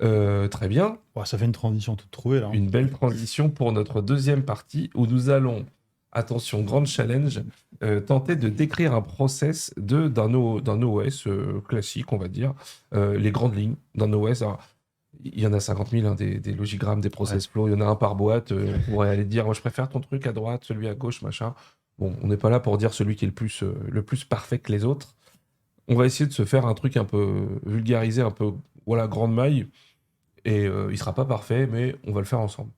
Très bien, Ouais, ça fait une transition toute trouvée, là. Hein. une belle transition pour notre deuxième partie où nous allons, attention, grand challenge, tenter de décrire un process d'un OS classique, on va dire, les grandes lignes d'un OS. Alors, il y en a 50 000, hein, des logigrammes, des Ouais. process flows, il y en a un par boîte. On pourrait aller dire, moi je préfère ton truc à droite, celui à gauche, machin. Bon, on n'est pas là pour dire celui qui est le plus parfait que les autres. On va essayer de se faire un truc un peu vulgarisé, un peu, voilà, grande maille. Et il sera pas parfait, mais on va le faire ensemble.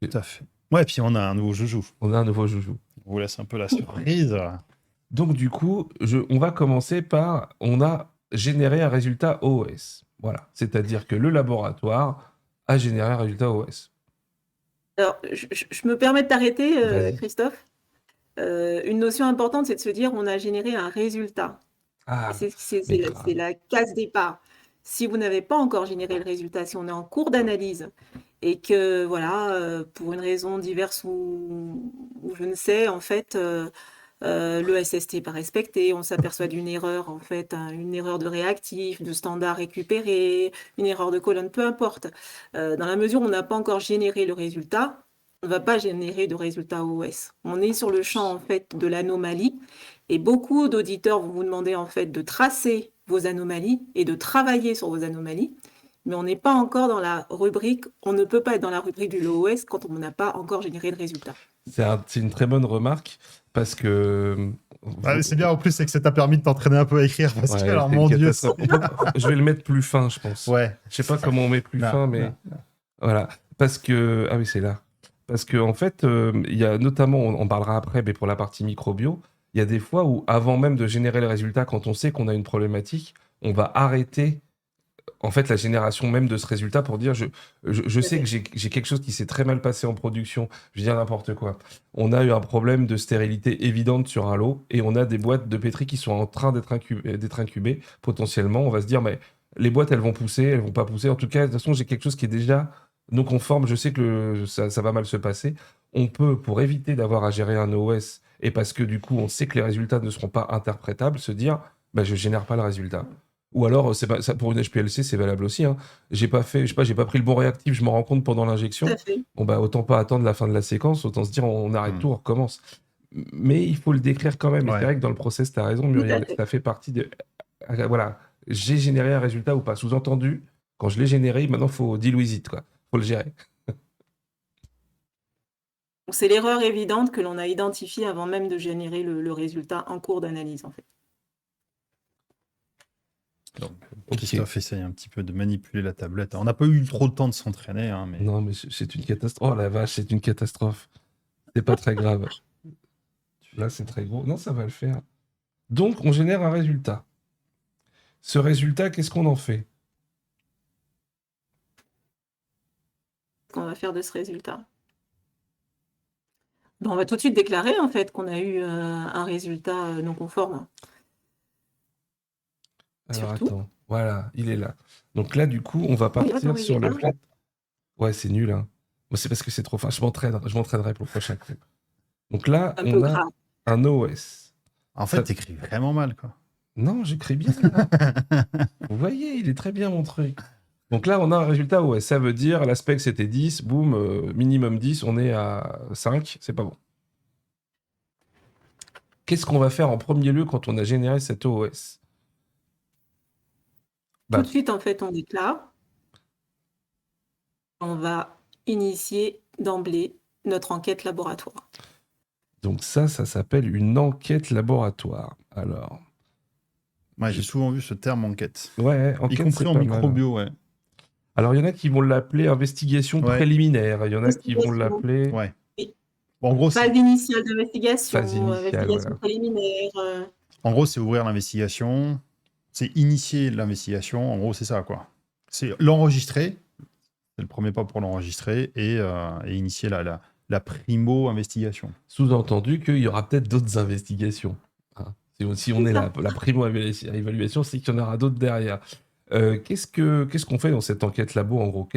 Tout à fait. Ouais, puis on a un nouveau joujou. On a un nouveau joujou. On vous laisse un peu la surprise. Donc du coup, on va commencer par, on a généré un résultat OS. Voilà, c'est-à-dire que le laboratoire a généré un résultat OS. Alors, je me permets de t'arrêter, Vas-y. Christophe. Une notion importante, c'est de se dire on a généré un résultat. Ah, mais C'est grave. la case départ. Si vous n'avez pas encore généré le résultat, si on est en cours d'analyse et que, voilà, pour une raison diverse ou je ne sais, en fait, le SST n'est pas respecté, on s'aperçoit d'une erreur, en fait, une erreur de réactif, de standard récupéré, une erreur de colonne, peu importe. Dans la mesure où on n'a pas encore généré le résultat, on ne va pas générer de résultat OS. On est sur le champ, en fait, de l'anomalie et beaucoup d'auditeurs vont vous demander, en fait, de tracer vos anomalies et de travailler sur vos anomalies. Mais on n'est pas encore dans la rubrique, on ne peut pas être dans la rubrique du LOS quand on n'a pas encore généré de résultat. C'est une très bonne remarque parce que. Ouais, c'est bien en plus, c'est que ça t'a permis de t'entraîner un peu à écrire parce que, Ouais, alors, c'est mon une Dieu. catastrophe. Je vais le mettre plus fin, je pense. Ouais. Je sais pas comment on met plus Là, fin, mais là. voilà. Parce que. Ah oui, c'est là. Parce que, en fait, il y a notamment, on parlera après, mais pour la partie microbio, il y a des fois où, avant même de générer le résultat, quand on sait qu'on a une problématique, on va arrêter en fait la génération même de ce résultat pour dire je sais que j'ai quelque chose qui s'est très mal passé en production, je veux dire n'importe quoi. On a eu un problème de stérilité évidente sur un lot et on a des boîtes de pétri qui sont en train d'être incubées potentiellement. On va se dire mais les boîtes elles vont pousser, elles vont pas pousser. En tout cas, de toute façon, j'ai quelque chose qui est déjà non conforme, je sais que ça va mal se passer. On peut, pour éviter d'avoir à gérer un OS et parce que du coup on sait que les résultats ne seront pas interprétables, se dire bah, je génère pas le résultat. Ou alors, c'est pas, ça, pour une HPLC, c'est valable aussi. Hein. J'ai pas fait, je sais pas, j'ai pas pris le bon réactif, je me rends compte pendant Tout l'injection. à fait. Bon, bah, autant pas attendre la fin de la séquence, autant se dire on arrête tout, on recommence. Mais il faut le décrire quand même. Et c'est Ouais. vrai que dans le process, tu as raison, Tout à Muriel, fait. ça fait partie de. Voilà, j'ai généré un résultat ou pas. Sous-entendu, quand je l'ai généré, maintenant, faut deal with it, quoi. Faut le gérer. Donc, c'est l'erreur évidente que l'on a identifiée avant même de générer le résultat en cours d'analyse, en fait. Donc, Ok. Christophe essaye un petit peu de manipuler la tablette. On n'a pas eu trop de temps de s'entraîner, hein, mais Non, mais c'est une catastrophe. Oh la vache, c'est une catastrophe. C'est pas très grave. Là, c'est très gros. Non, ça va le faire. Donc, on génère un résultat. Ce résultat, qu'est-ce qu'on en fait? Qu'on va faire de ce résultat. Ben, on va tout de suite déclarer, en fait, qu'on a eu un résultat non conforme. Alors Surtout. attends, voilà, il est là. Donc là, du coup, on va Oui, partir attends, sur il le est là. fait. Ouais, c'est nul, hein. Moi, c'est parce que c'est trop fin. Je m'entraînerai pour le prochain coup. Donc là, Un peu on a grave. un OS. en fait, t'écris vraiment mal, quoi. Non, j'écris bien là. Vous voyez, il est très bien mon truc. Donc là, on a un résultat OS. Ça veut dire l'aspect c'était 10, boum, minimum 10, on est à 5, c'est pas bon. Qu'est-ce qu'on va faire en premier lieu quand on a généré cet OS? Tout de suite, en fait, on déclare. On va initier d'emblée notre enquête laboratoire. Donc ça s'appelle une enquête laboratoire. Alors, Ouais, j'ai souvent vu ce terme enquête. ouais, Y enquête, compris c'est en pas mal. microbio, ouais. Alors, il y en a qui vont l'appeler investigation Ouais. préliminaire. Il y en a qui vont Investigation. l'appeler Ouais. Oui. Bon, en gros, Phase c'est initiale d'investigation, phase initiale. investigation Voilà. préliminaire. ouvrir l'investigation, c'est initier l'investigation. En gros, c'est ça, quoi. C'est l'enregistrer, c'est le premier pas pour l'enregistrer, et initier la primo-investigation. Sous-entendu qu'il y aura peut-être d'autres investigations. Hein. Si on est la primo-évaluation, c'est qu'il y en aura d'autres derrière. Qu'est-ce qu'on fait dans cette enquête labo, en gros?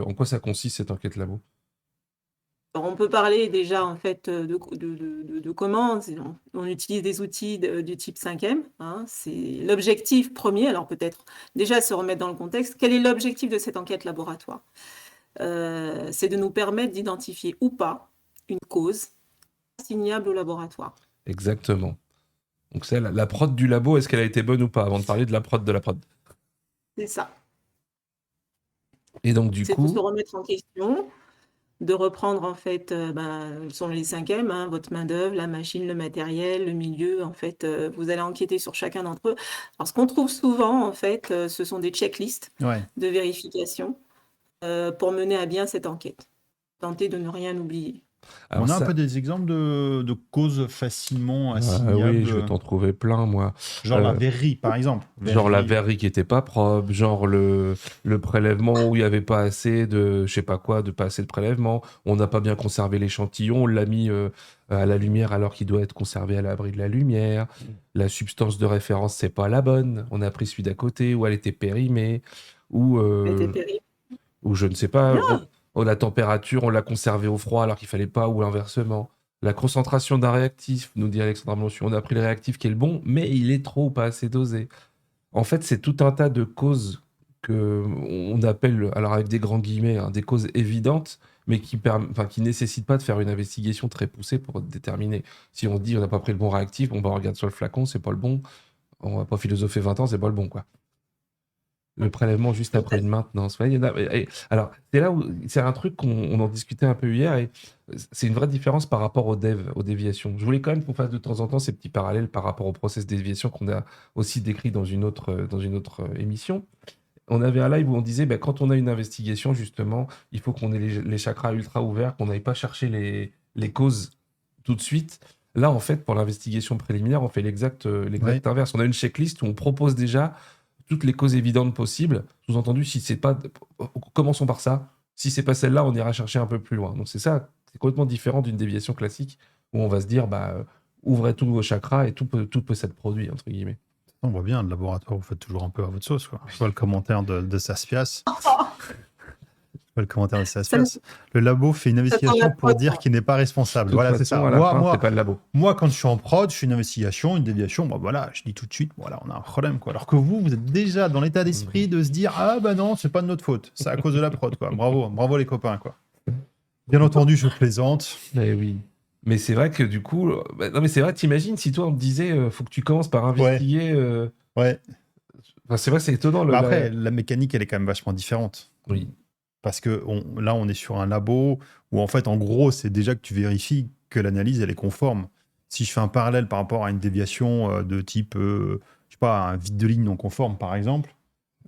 En quoi ça consiste, cette enquête labo? Alors, on peut parler déjà en fait de comment on utilise des outils du type 5M, hein. C'est l'objectif premier. Alors peut-être déjà se remettre dans le contexte. Quel est l'objectif de cette enquête laboratoire? C'est de nous permettre d'identifier ou pas une cause assignable au laboratoire. Exactement. Donc c'est la prod du labo, est-ce qu'elle a été bonne ou pas, avant de parler de la prod de la prod. C'est ça. Et donc du C'est de se coup, remettre en question, de reprendre en fait, selon les 5M, hein, votre main-d'œuvre, la machine, le matériel, le milieu. En fait, vous allez enquêter sur chacun d'entre eux. Alors, ce qu'on trouve souvent, en fait, ce sont des checklists Ouais. de vérification pour mener à bien cette enquête. Tenter de ne rien oublier. alors On a un ça, peu des exemples de causes facilement oui, assignables, je vais t'en trouver plein, moi. genre la Euh, verrerie, par exemple. Genre la Verrerie, verrerie qui était pas propre, genre le prélèvement où il y avait pas assez de, je sais pas quoi, de pas assez de prélèvement. On n'a pas bien conservé l'échantillon, on l'a mis à la lumière alors qu'il doit être conservé à l'abri de la lumière. La substance de référence, c'est pas la bonne. On a pris celui d'à côté où elle était périmée, ou, C'était terrible. ou je ne sais pas, Non, la température, on l'a conservé au froid alors qu'il fallait pas, ou inversement. La concentration d'un réactif, nous dit Alexandre Blanchu, on a pris le réactif qui est le bon, mais il est trop ou pas assez dosé. En fait, c'est tout un tas de causes que on appelle, alors avec des grands guillemets, hein, des causes évidentes, mais qui nécessitent pas de faire une investigation très poussée pour déterminer. Si on dit on n'a pas pris le bon réactif, bon bah on regarde sur le flacon, c'est pas le bon. On va pas philosopher 20 ans, c'est pas le bon quoi. Le prélèvement juste tout après à une fait. maintenance. Ouais, il y en a, alors, c'est là où c'est un truc qu'on en discutait un peu hier et c'est une vraie différence par rapport aux déviations. Je voulais quand même qu'on fasse de temps en temps ces petits parallèles par rapport au process déviation qu'on a aussi décrit dans une autre émission. On avait un live où on disait, bah, quand on a une investigation, justement, il faut qu'on ait les chakras ultra ouverts, qu'on n'aille pas chercher les causes tout de suite. Là, en fait, pour l'investigation préliminaire, on fait Ouais. l'exact inverse. On a une checklist où on propose déjà toutes les causes évidentes possibles. Sous-entendu, si c'est pas, commençons par ça. Si c'est pas celle-là, on ira chercher un peu plus loin. Donc c'est ça, c'est complètement différent d'une déviation classique où on va se dire, bah, ouvrez tous vos chakras et tout peut s'être produit, entre guillemets. On voit bien, le laboratoire, vous faites toujours un peu à votre sauce, quoi. Je vois le commentaire de Saspias. Je vois le commentaire de Ça, Saspias. Le labo fait une ça sent la investigation pour prod, dire ça. qu'il n'est pas responsable. De toute Voilà, c'est façon, ça. à la fin, c'est pas le labo. Moi, quand je suis en prod, je fais une investigation, une déviation, bah voilà, je dis tout de suite, voilà, on a un problème, quoi. Alors que vous êtes déjà dans l'état d'esprit de se dire, ah bah non, c'est pas de notre faute, c'est à cause de la prod, quoi. Bravo, bravo les copains, quoi. Bien entendu, je plaisante. Mais oui. Mais c'est vrai que du coup, non mais c'est vrai, t'imagines si toi on te disait, faut que tu commences par Ouais, investiguer. ouais. Enfin, c'est vrai, c'est étonnant. Bah après, la mécanique, elle est quand même vachement différente. Oui. Parce que là, on est sur un labo où, en fait, en gros, c'est déjà que tu vérifies que l'analyse, elle est conforme. Si je fais un parallèle par rapport à une déviation de type, je sais pas, un vide de ligne non conforme, par exemple,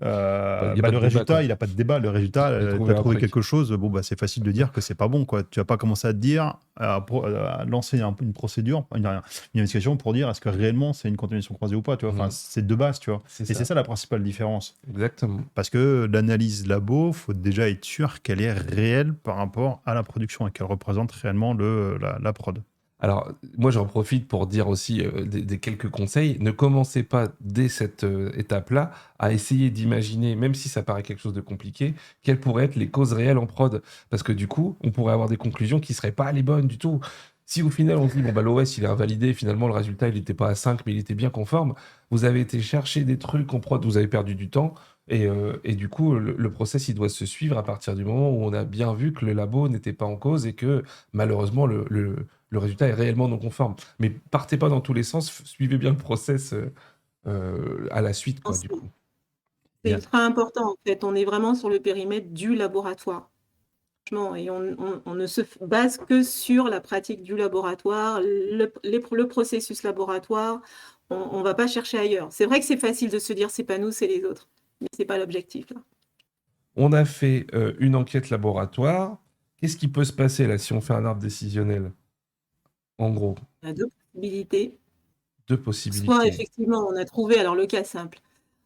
Y a pas le de débat, résultat, quoi. il n'a pas de débat. Le résultat, J'ai tu trouvé as trouvé après. quelque chose, bon, bah, c'est facile de dire que c'est pas bon, quoi. Tu vas pas commencer à te dire, à lancer une procédure, une investigation pour dire est-ce que réellement c'est une contamination croisée ou pas, tu vois. Enfin, Mhm. c'est de base, tu vois. C'est Et ça. c'est ça la principale différence. Exactement. Parce que l'analyse labo, faut déjà être sûr qu'elle est réelle par rapport à la production et qu'elle représente réellement la prod. Alors, moi, j'en profite pour dire aussi des quelques conseils. Ne commencez pas dès cette étape-là à essayer d'imaginer, même si ça paraît quelque chose de compliqué, quelles pourraient être les causes réelles en prod. Parce que du coup, on pourrait avoir des conclusions qui ne seraient pas les bonnes du tout. Si au final, on se dit, bon, bah, l'OS, il est invalidé, finalement, le résultat, il n'était pas à 5, mais il était bien conforme, vous avez été chercher des trucs en prod, vous avez perdu du temps. Et du coup, le process, il doit se suivre à partir du moment où on a bien vu que le labo n'était pas en cause et que malheureusement, le résultat est réellement non conforme. Mais partez pas dans tous les sens, suivez bien le process à la suite, quoi, du coup. C'est Bien. ultra important, en fait. On est vraiment sur le périmètre du laboratoire. Franchement, et on ne se base que sur la pratique du laboratoire, le processus laboratoire. On ne va pas chercher ailleurs. C'est vrai que c'est facile de se dire c'est pas nous, c'est les autres. Mais c'est pas l'objectif, là. On a fait une enquête laboratoire. Qu'est-ce qui peut se passer là si on fait un arbre décisionnel? En gros, On a deux possibilités. deux Soit possibilités. effectivement, on a trouvé, alors le cas simple,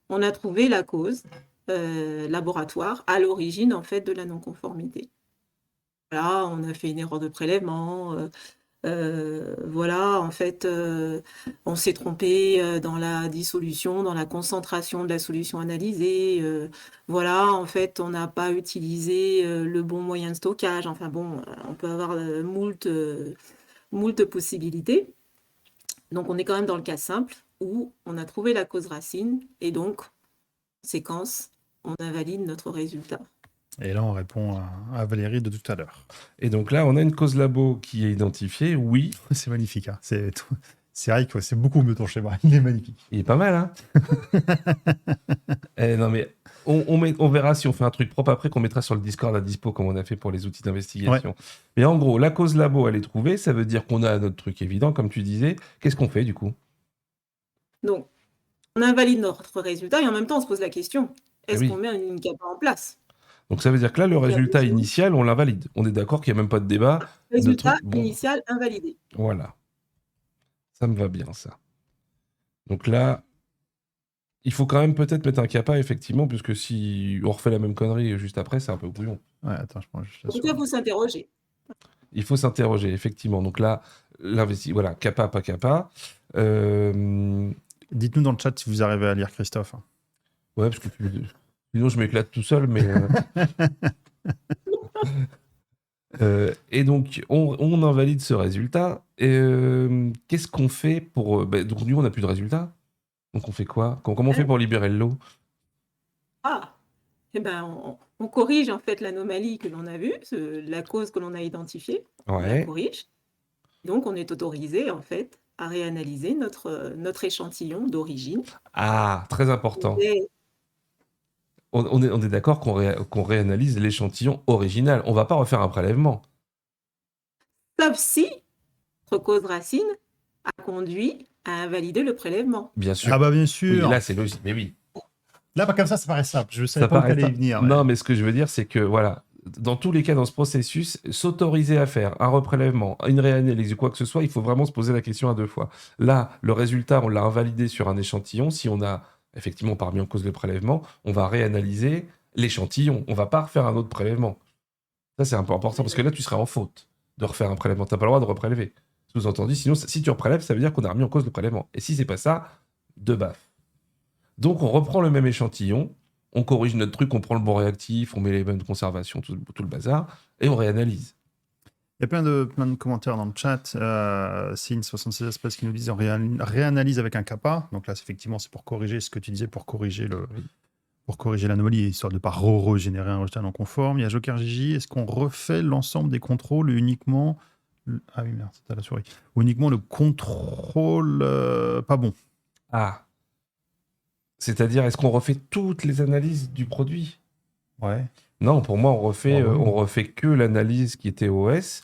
on a trouvé la cause laboratoire à l'origine en fait de la non-conformité. Là, on a fait une erreur de prélèvement, Voilà, en fait, on s'est trompé dans la dissolution, dans la concentration de la solution analysée. Voilà, en fait, on n'a pas utilisé le bon moyen de stockage. Enfin bon, on peut avoir moult possibilités. Donc, on est quand même dans le cas simple où on a trouvé la cause racine et donc, séquence, on invalide notre résultat. Et là, on répond à Valérie de tout à l'heure. Et donc là, on a une cause labo qui est identifiée, oui. C'est magnifique. Hein. C'est vrai que c'est beaucoup mieux ton schéma. Il est magnifique. Il est pas mal, hein. Non, mais on verra si on fait un truc propre après qu'on mettra sur le Discord à dispo comme on a fait pour les outils d'investigation. Mais en gros, la cause labo, elle est trouvée. Ça veut dire qu'on a notre truc évident, comme tu disais. Qu'est-ce qu'on fait du coup? Donc, on invalide notre résultat et en même temps, on se pose la question, est-ce oui. qu'on met une kappa en place? Donc ça veut dire que là, le résultat initial, on l'invalide. On est d'accord qu'il n'y a même pas de débat. Résultat initial invalidé. Voilà. Ça me va bien, ça. Donc là, il faut quand même peut-être mettre un kappa, effectivement, puisque si on refait la même connerie juste après, c'est un peu brouillon. Ouais, attends, je prends juste En tout cas, il faut s'interroger. Il faut s'interroger, effectivement. Donc là, voilà, kappa, pas kappa. Dites-nous dans le chat si vous arrivez à lire Christophe. Ouais, parce que sinon je m'éclate tout seul, mais... et donc, on invalide ce résultat. Qu'est-ce qu'on fait pour... donc, nous, on n'a plus de résultat. Donc, on fait quoi? Comment on fait pour libérer le lot? Eh ben, on corrige en fait l'anomalie que l'on a vue, la cause que l'on a identifiée. On la corrige. Donc, on est autorisé en fait à réanalyser notre échantillon d'origine. Ah, très important. On est d'accord qu'on réanalyse l'échantillon original. On ne va pas refaire un prélèvement. Sauf si notre cause racine a conduit à invalider le prélèvement. Bien sûr. Ah bah bien sûr. Oui, là, c'est logique, mais oui. Là, pas comme ça paraît simple. Je ne savais pas où t'allais y venir. Non, mais ce que je veux dire, c'est que, voilà, dans tous les cas, dans ce processus, s'autoriser à faire un reprélèvement, une réanalyse ou quoi que ce soit, il faut vraiment se poser la question à deux fois. Là, le résultat, on l'a invalidé sur un échantillon. Si on a effectivement pas remis en cause le prélèvement, on va réanalyser l'échantillon. On va pas refaire un autre prélèvement. Ça, c'est un peu important, parce que là, tu serais en faute de refaire un prélèvement. Tu n'as pas le droit de reprélever. Sous-entendu, sinon, si tu reprélèves, ça veut dire qu'on a remis en cause le prélèvement. Et si c'est pas ça, de baffe. Donc, on reprend le même échantillon, on corrige notre truc, on prend le bon réactif, on met les bonnes conservations, tout le bazar, et on réanalyse. Il y a plein de commentaires dans le chat. Sin76 Espace qui nous disent on réanalyse avec un kappa. Donc là, effectivement, c'est pour corriger ce que tu disais, pour corriger l'anomalie, histoire de ne pas régénérer un résultat non conforme. Il y a Joker Gigi. Est-ce qu'on refait l'ensemble des contrôles uniquement... Ah oui, merde, c'était à la souris. Ou uniquement le contrôle pas bon? Ah. C'est-à-dire, est-ce qu'on refait toutes les analyses du produit? Ouais. Non, pour moi, on refait que l'analyse qui était OS.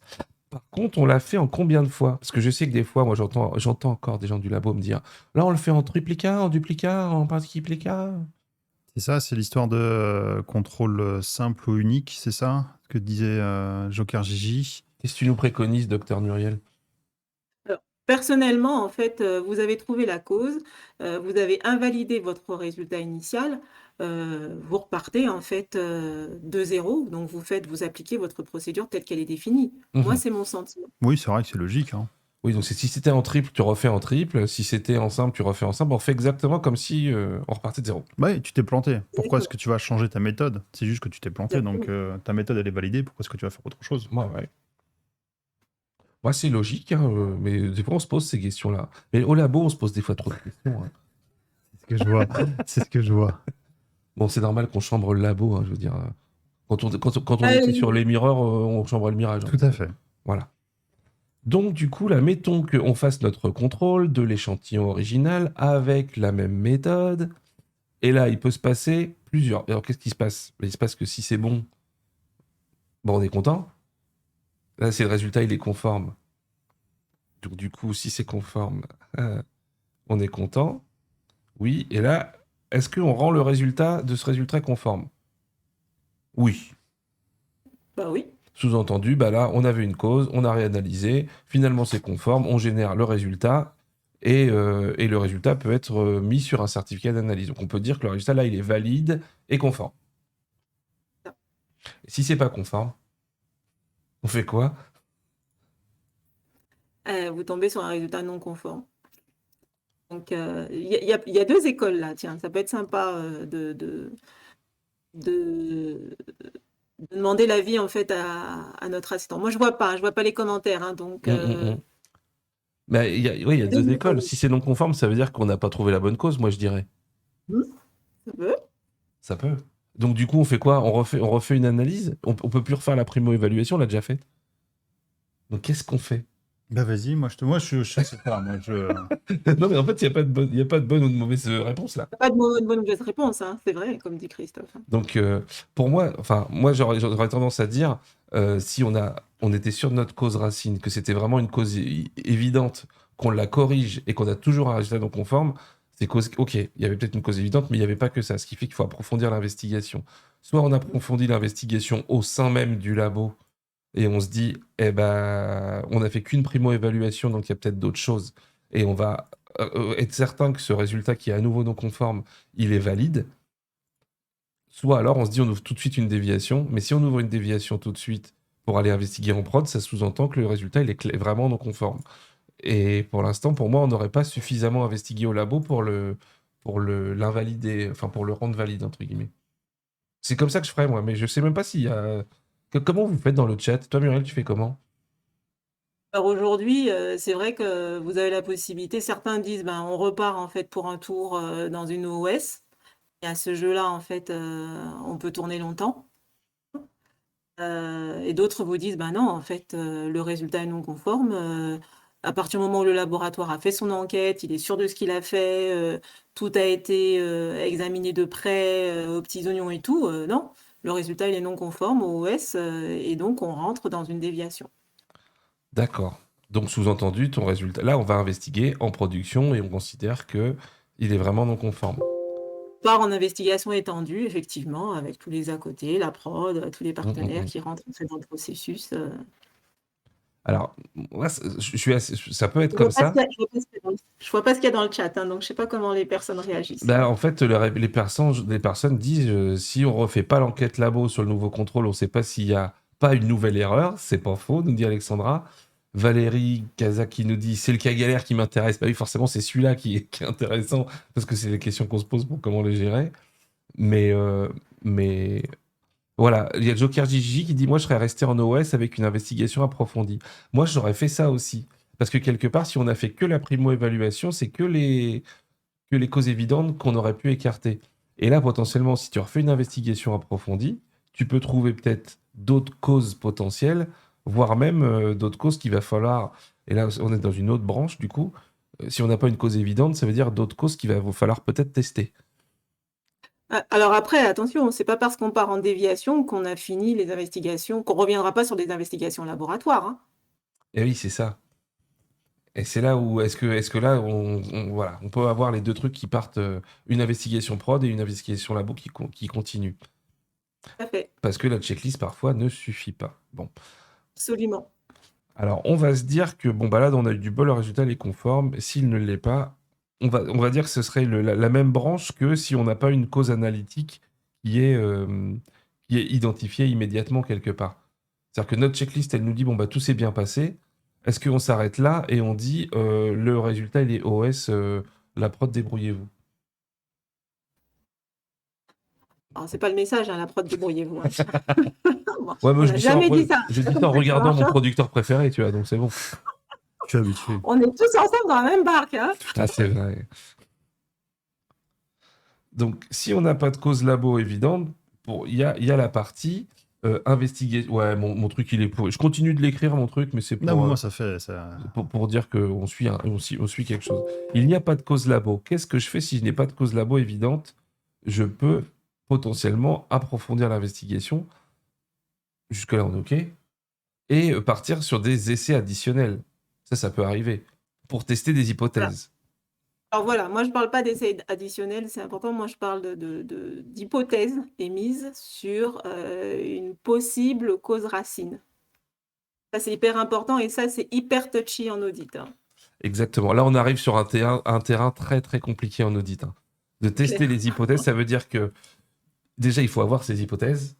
Par contre, on l'a fait en combien de fois? Parce que je sais que des fois, moi, j'entends encore des gens du labo me dire là, on le fait en triplicat, en duplicat, en multiplicat. C'est ça, c'est l'histoire de contrôle simple ou unique, c'est ça que disait Joker Gigi. Qu'est-ce que tu nous préconises, docteur Muriel? Personnellement, en fait, vous avez trouvé la cause, vous avez invalidé votre résultat initial, vous repartez en fait de zéro, donc vous appliquez votre procédure telle qu'elle est définie. Moi, c'est mon sentiment. Oui, c'est vrai que c'est logique. Hein. Oui, donc si c'était en triple, tu refais en triple. Si c'était en simple, tu refais en simple. On fait exactement comme si on repartait de zéro. Oui, tu t'es planté. Pourquoi est-ce que tu vas changer ta méthode? C'est juste que tu t'es planté, donc ta méthode, elle est validée. Pourquoi est-ce que tu vas faire autre chose? Ouais. Moi, c'est logique, hein, mais des fois, on se pose ces questions-là. Mais au labo, on se pose des fois trop de questions. Hein. C'est ce que je vois. Bon, c'est normal qu'on chambre le labo, hein, je veux dire. Quand on était sur les mirreurs, on chambrait le mirage. Tout à fait. Voilà. Donc, du coup, là, mettons qu'on fasse notre contrôle de l'échantillon original avec la même méthode. Et là, il peut se passer plusieurs. Alors, qu'est-ce qui se passe? Il se passe que si c'est bon, on est content. Là, c'est le résultat, il est conforme. Donc, du coup, si c'est conforme, on est content. Oui. Et là, est-ce qu'on rend le résultat de ce résultat conforme? Oui. Bah oui. Sous-entendu, là, on avait une cause, on a réanalysé, finalement c'est conforme, on génère le résultat, et le résultat peut être mis sur un certificat d'analyse. Donc on peut dire que le résultat, là, il est valide et conforme. Et si c'est pas conforme, on fait quoi? vous tombez sur un résultat non conforme. Donc, il y a 2 écoles là, tiens, ça peut être sympa, de demander l'avis en fait à notre assistant. Moi, je vois pas les commentaires, hein, donc Mais oui, il y a 2 écoles. écoles. Si c'est non conforme, ça veut dire qu'on n'a pas trouvé la bonne cause, moi je dirais. Mmh, ça peut. Ça peut. Donc du coup, on fait quoi? On refait une analyse? On peut plus refaire la primo-évaluation, on l'a déjà faite. Donc qu'est-ce qu'on fait? Bah vas-y, je sais pas. Non, mais en fait, il y a pas de bonne ou de mauvaise réponse là. Il y a pas de bonne ou mauvaise réponse, hein, c'est vrai, comme dit Christophe. Donc pour moi, j'aurais tendance à dire, si on était sûr de notre cause racine, que c'était vraiment une cause évidente, qu'on la corrige et qu'on a toujours un résultat non conforme, c'est cause. Ok, il y avait peut-être une cause évidente, mais il n'y avait pas que ça. Ce qui fait qu'il faut approfondir l'investigation. Soit on approfondit l'investigation au sein même du labo et on se dit, eh ben, on n'a fait qu'une primo-évaluation, donc il y a peut-être d'autres choses. Et on va être certain que ce résultat qui est à nouveau non conforme, il est valide. Soit alors on se dit on ouvre tout de suite une déviation, mais si on ouvre une déviation tout de suite pour aller investiguer en prod, ça sous-entend que le résultat il est vraiment non conforme. Et pour l'instant, pour moi, on n'aurait pas suffisamment investigué au labo pour l'invalider, enfin pour le rendre valide, entre guillemets. C'est comme ça que je ferais, moi, mais je sais même pas s'il y a... Comment vous faites dans le chat? Toi, Muriel, tu fais comment? Alors aujourd'hui, c'est vrai que vous avez la possibilité, certains disent: «Ben, on repart en fait pour un tour, dans une OS» et à ce jeu-là, en fait, on peut tourner longtemps. Et d'autres vous disent: «Ben non, en fait, le résultat est non conforme, à partir du moment où le laboratoire a fait son enquête, il est sûr de ce qu'il a fait, tout a été, examiné de près, aux petits oignons et tout, non, le résultat il est non conforme au OS, et donc on rentre dans une déviation». D'accord. Donc, sous-entendu, ton résultat... Là, on va investiguer en production et on considère que il est vraiment non conforme. Part en investigation étendue, effectivement, avec tous les à côté, la prod, tous les partenaires qui rentrent en fait dans le processus. Alors, moi, je suis ça peut être Je comme vois pas ça. ce qu'il y a, je vois pas ce qu'il y a dans le chat, hein, donc je sais pas comment les personnes réagissent. Bah, en fait, les personnes disent si on refait pas l'enquête labo sur le nouveau contrôle, on sait pas s'il y a pas une nouvelle erreur. C'est pas faux, nous dit Alexandra. Valérie Kazaki nous dit c'est le cas galère qui m'intéresse. Bah oui, forcément, c'est celui-là qui est intéressant parce que c'est les questions qu'on se pose pour comment les gérer. Mais voilà, il y a Joker Gigi qui dit moi, je serais resté en OS avec une investigation approfondie. Moi, j'aurais fait ça aussi. Parce que quelque part, si on a fait que la primo-évaluation, c'est que les causes évidentes qu'on aurait pu écarter. Et là, potentiellement, si tu refais une investigation approfondie, tu peux trouver peut-être d'autres causes potentielles, voire même d'autres causes qu'il va falloir... Et là, on est dans une autre branche, du coup. Si on n'a pas une cause évidente, ça veut dire d'autres causes qu'il va falloir peut-être tester. Alors après, attention, c'est pas parce qu'on part en déviation qu'on a fini les investigations, qu'on reviendra pas sur des investigations laboratoires, hein. Et oui, c'est ça. Et c'est là où, est-ce que là, voilà, on peut avoir les deux trucs qui partent, une investigation prod et une investigation labo qui continue. Tout à fait, Parce que la checklist, parfois, ne suffit pas. Bon. absolument. Alors, on va se dire que, bon, bah là, on a eu du bol, le résultat il est conforme. S'il ne l'est pas, on va dire que ce serait la même branche que si on n'a pas une cause analytique qui est, identifiée immédiatement quelque part. C'est-à-dire que notre checklist, elle nous dit, bon, bah tout s'est bien passé. Est-ce qu'on s'arrête là et on dit, le résultat, il est OS, la prod, débrouillez-vous. Alors c'est pas le message, hein, la prod, débrouillez-vous, hein. Bon, Ouais, moi, on n'a jamais dit ça. je dis ça en regardant mon producteur préféré, tu vois, donc c'est bon. Je suis habitué. On est tous ensemble dans la même barque, hein. Ah, c'est vrai. Donc, si on n'a pas de cause labo évidente, il y a la partie investiguer. Ouais, mon truc, il est pour. Je continue de l'écrire, mon truc, mais c'est Non, pour, moi, ça fait ça. pour dire qu'on suit, on suit quelque chose. Il n'y a pas de cause labo. Qu'est-ce que je fais si je n'ai pas de cause labo évidente? Je peux potentiellement approfondir l'investigation. Jusque-là, on est OK. Et partir sur des essais additionnels. Ça peut arriver. Pour tester des hypothèses. Alors voilà, moi je parle pas d'essais additionnels, c'est important. Moi je parle d'hypothèses émises sur une possible cause racine. Ça c'est hyper important et ça c'est hyper touchy en audit, hein. Exactement. Là, on arrive sur un terrain très très compliqué en audit, hein. De tester les hypothèses, ça veut dire que déjà, il faut avoir ces hypothèses.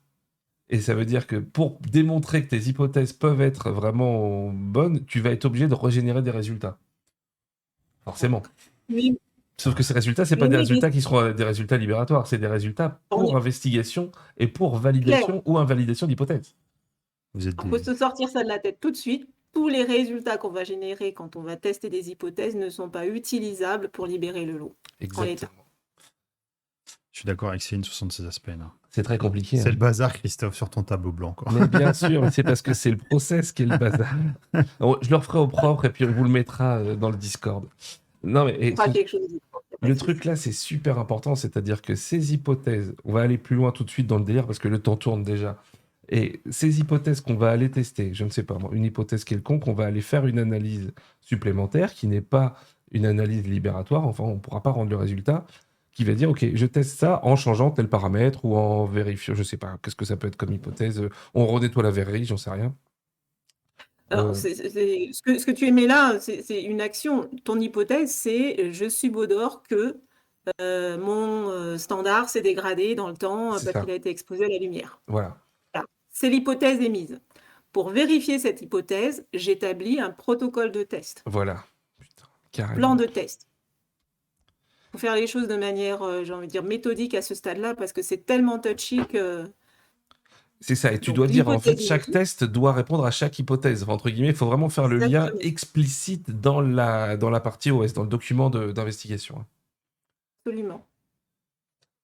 Et ça veut dire que pour démontrer que tes hypothèses peuvent être vraiment bonnes, tu vas être obligé de régénérer des résultats. Forcément. Oui, Sauf que ces résultats, c'est pas oui, des oui, bien résultats qui seront des résultats libératoires, c'est des résultats sûr, pour investigation et pour clair. validation ou invalidation d'hypothèses. Vous êtes Il faut des... se sortir ça de la tête tout de suite. Tous les résultats qu'on va générer quand on va tester des hypothèses ne sont pas utilisables pour libérer le lot en l'état. Exactement. Je suis d'accord avec Céline sur ces aspects là. C'est très compliqué. C'est hein. le bazar, Christophe, sur ton tableau blanc. Quoi. Mais bien sûr, c'est parce que c'est le process qui est le bazar. Je le referai au propre et puis on vous le mettra dans le Discord. Non, mais On fera quelque chose d'autre, y a pas le de truc souci. là, c'est super important, c'est-à-dire que ces hypothèses, on va aller plus loin tout de suite dans le délire parce que le temps tourne déjà. Et ces hypothèses qu'on va aller tester, je ne sais pas, moi, une hypothèse quelconque, on va aller faire une analyse supplémentaire qui n'est pas une analyse libératoire, enfin on ne pourra pas rendre le résultat, qui va dire, ok, je teste ça en changeant tel paramètre ou en vérifiant, je ne sais pas, qu'est-ce que ça peut être comme hypothèse, on renettoie la verrerie, j'en sais rien. Alors, ce que tu émets là, c'est une action. Ton hypothèse, c'est je subodore que mon standard s'est dégradé dans le temps C'est parce ça, qu'il a été exposé à la lumière. voilà, Voilà. C'est l'hypothèse émise. Pour vérifier cette hypothèse, j'établis un protocole de test, voilà. Putain, carrément. plan de test. Il faut faire les choses de manière, j'ai envie de dire, méthodique à ce stade-là parce que c'est tellement touchy que. C'est ça, et tu Donc, dois dire, en fait, l'hypothèse chaque émise, test doit répondre à chaque hypothèse. Enfin, entre guillemets, il faut vraiment faire le lien exactement, explicite dans la partie OS, dans le document d'investigation. absolument.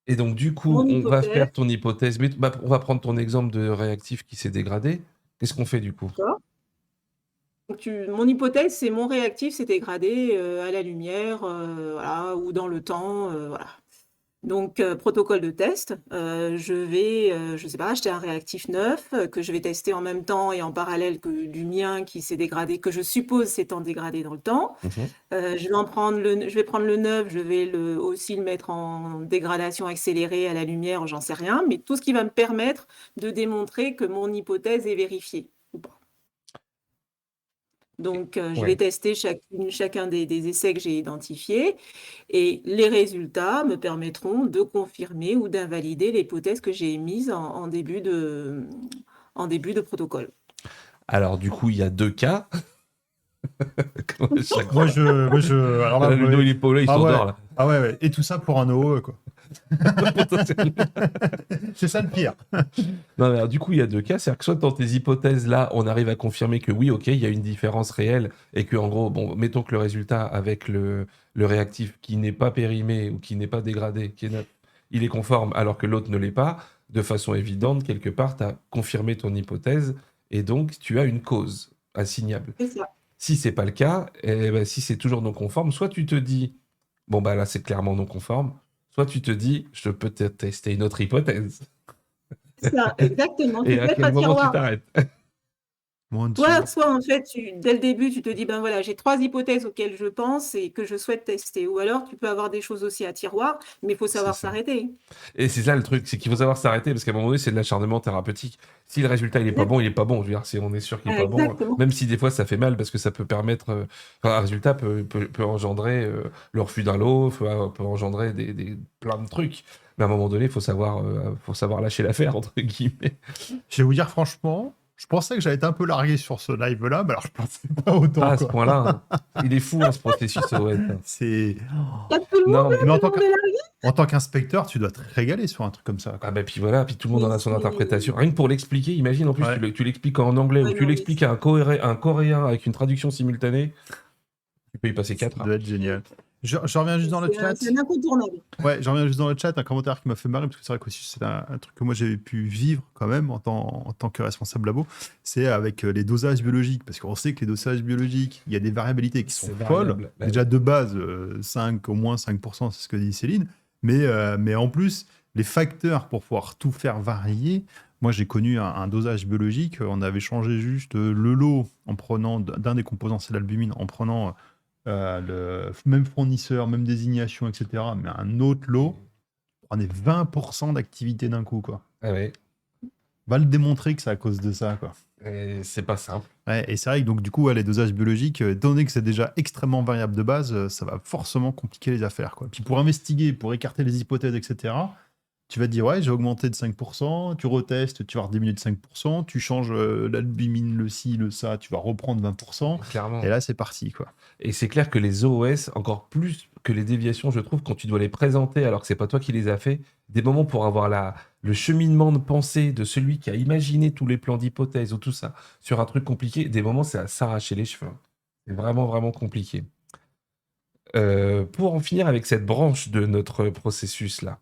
Et donc, du coup, Mon on va hypothèse, faire ton hypothèse, mais on va prendre ton exemple de réactif qui s'est dégradé. Qu'est-ce qu'on fait, du coup? d'accord. Donc mon hypothèse, c'est mon réactif s'est dégradé à la lumière, voilà, ou dans le temps, voilà. Donc, protocole de test, je vais, je sais pas, acheter un réactif neuf que je vais tester en même temps et en parallèle que du mien qui s'est dégradé, que je suppose s'étant dégradé dans le temps. Mhm. Je vais prendre le neuf, je vais aussi le mettre en dégradation accélérée à la lumière, j'en sais rien, mais tout ce qui va me permettre de démontrer que mon hypothèse est vérifiée ou pas. Donc, je Ouais. vais tester chacun des essais que j'ai identifiés et les résultats me permettront de confirmer ou d'invalider l'hypothèse que j'ai émise en début de protocole. Alors, du coup, il y a deux cas. Comme à chaque Moi, fois. alors là, Là, Ludo, il est pas là, il ah ouais, s'endort, là. ah ouais. Et tout ça pour un OE, quoi. C'est ça le pire. Non, mais alors, du coup, il y a deux cas. C'est-à-dire que soit dans tes hypothèses, là, on arrive à confirmer que oui, ok, il y a une différence réelle et que, en gros, bon, mettons que le résultat avec le réactif qui n'est pas périmé ou qui n'est pas dégradé, qui est neuf, il est conforme alors que l'autre ne l'est pas, de façon évidente, quelque part, tu as confirmé ton hypothèse et donc tu as une cause assignable. C'est ça. Si c'est pas le cas, eh ben, si c'est toujours non conforme, soit tu te dis, bon, bah là, c'est clairement non conforme, soit tu te dis, je peux peut-être tester une autre hypothèse. C'est ça, exactement. Et Tu à peux être quel un moment tu tiroir. t'arrêtes? Moi, en dessous. Soit en fait, dès le début, tu te dis, ben voilà, j'ai 3 hypothèses auxquelles je pense et que je souhaite tester. Ou alors, tu peux avoir des choses aussi à tiroir, mais il faut C'est savoir ça. s'arrêter. Et c'est ça le truc, c'est qu'il faut savoir s'arrêter parce qu'à un moment donné, c'est de l'acharnement thérapeutique. Si le résultat il est pas bon, il est pas bon. Je veux dire, si on est sûr qu'il est pas bon, Exactement. même si des fois ça fait mal parce que ça peut permettre, enfin, un résultat peut engendrer le refus d'un lot, peut engendrer plein de trucs. Mais à un moment donné, faut savoir lâcher l'affaire entre guillemets. Je vais vous dire franchement, je pensais que j'allais être un peu largué sur ce live-là, mais alors je pensais pas autant. Pas à ce quoi. point-là. Hein. Il est fou hein, ce processus OS. Hein. C'est. Pas tout le Non, monde, mais Mais en tout tant le monde est là. qu'inspecteur, tu dois te régaler sur un truc comme ça. quoi. ah bah puis voilà, puis tout le monde en a son Mais interprétation. Rien que pour l'expliquer, imagine en plus Ouais. tu l'expliques en anglais Ouais, ou tu non, mais l'expliques à un Coréen avec une traduction simultanée, tu peux y passer 4 Ça heures. doit être génial. Je reviens juste dans le chat. c'est un incontournable. Ouais, je reviens juste dans le chat, un commentaire qui m'a fait marrer, parce que c'est vrai qu'aussi c'est un truc que moi j'avais pu vivre quand même en tant que responsable labo, c'est avec les dosages biologiques, parce qu'on sait que les dosages biologiques, il y a des variabilités qui sont C'est folles. variable. Bah Déjà de base, 5, au moins 5%, c'est ce que dit Céline, mais en plus, les facteurs pour pouvoir tout faire varier, moi j'ai connu un dosage biologique, on avait changé juste le lot en prenant d'un des composants, c'est l'albumine, en prenant le même fournisseur, même désignation, etc. Mais un autre lot, on est 20% d'activité d'un coup, quoi. Ah ouais, Va le démontrer que c'est à cause de ça, quoi. et c'est pas simple. Ouais, et c'est vrai que donc du coup, ouais, les dosages biologiques, étant donné que c'est déjà extrêmement variable de base, ça va forcément compliquer les affaires, quoi. Puis pour investiguer, pour écarter les hypothèses, etc., Tu vas te dire, ouais, j'ai augmenté de 5%, tu retestes, tu vas diminuer de 5%, tu changes l'albumine, le ci, le ça, tu vas reprendre 20%, et Clairement. là, c'est parti, quoi. Et c'est clair que les OOS, encore plus que les déviations, je trouve, quand tu dois les présenter alors que c'est pas toi qui les as fait, des moments pour avoir le cheminement de pensée de celui qui a imaginé tous les plans d'hypothèse ou tout ça sur un truc compliqué, des moments c'est à s'arracher les cheveux. C'est vraiment, vraiment compliqué. Pour en finir avec cette branche de notre processus là,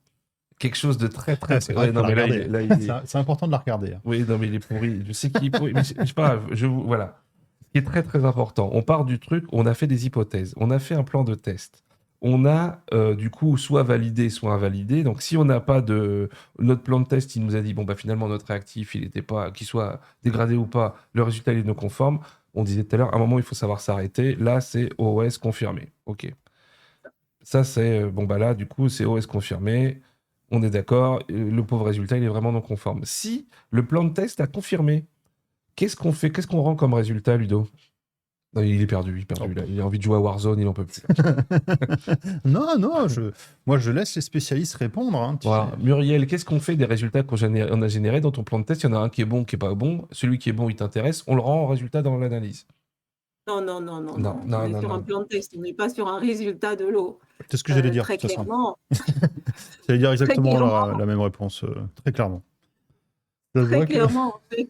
quelque chose de très, très... C'est vrai Ouais, qu'il faut non, la mais là, regarder. là, il est... C'est important de la regarder, hein. Oui, non, mais il est pourri. Je sais qu'il est pourri, mais c'est pas grave. Voilà. Ce qui est très, très important. On part du truc, on a fait des hypothèses, on a fait un plan de test. On a, du coup, soit validé, soit invalidé. Donc, si on n'a pas de... Notre plan de test, il nous a dit, bon, bah, finalement, notre réactif, il n'était pas... Qu'il soit dégradé ou pas, le résultat, il est non conforme. On disait tout à l'heure, à un moment, il faut savoir s'arrêter. Là, c'est OS confirmé. OK. Ça, c'est... Bon, bah là, du coup, c'est OS confirmé. On est d'accord. Le pauvre résultat, il est vraiment non conforme. Si le plan de test a confirmé, qu'est-ce qu'on fait? Qu'est-ce qu'on rend comme résultat, Ludo? Non, il est perdu, il est perdu. Oh. Là. Il a envie de jouer à Warzone, il en peut plus. Non, moi, je laisse les spécialistes répondre, hein, tu Voilà. sais. Muriel, qu'est-ce qu'on fait des résultats on a générés dans ton plan de test? Il y en a un qui est bon, qui est pas bon. Celui qui est bon, il t'intéresse. On le rend en résultat dans l'analyse. Non, non, non, non, Non, non. On non, est non, sur un non. plan de test, on n'est pas sur un résultat de l'eau. C'est ce que j'allais dire, de Très toute façon. clairement, J'allais dire très exactement clairement, la même réponse, très clairement. Ça se très voit que... clairement, en fait,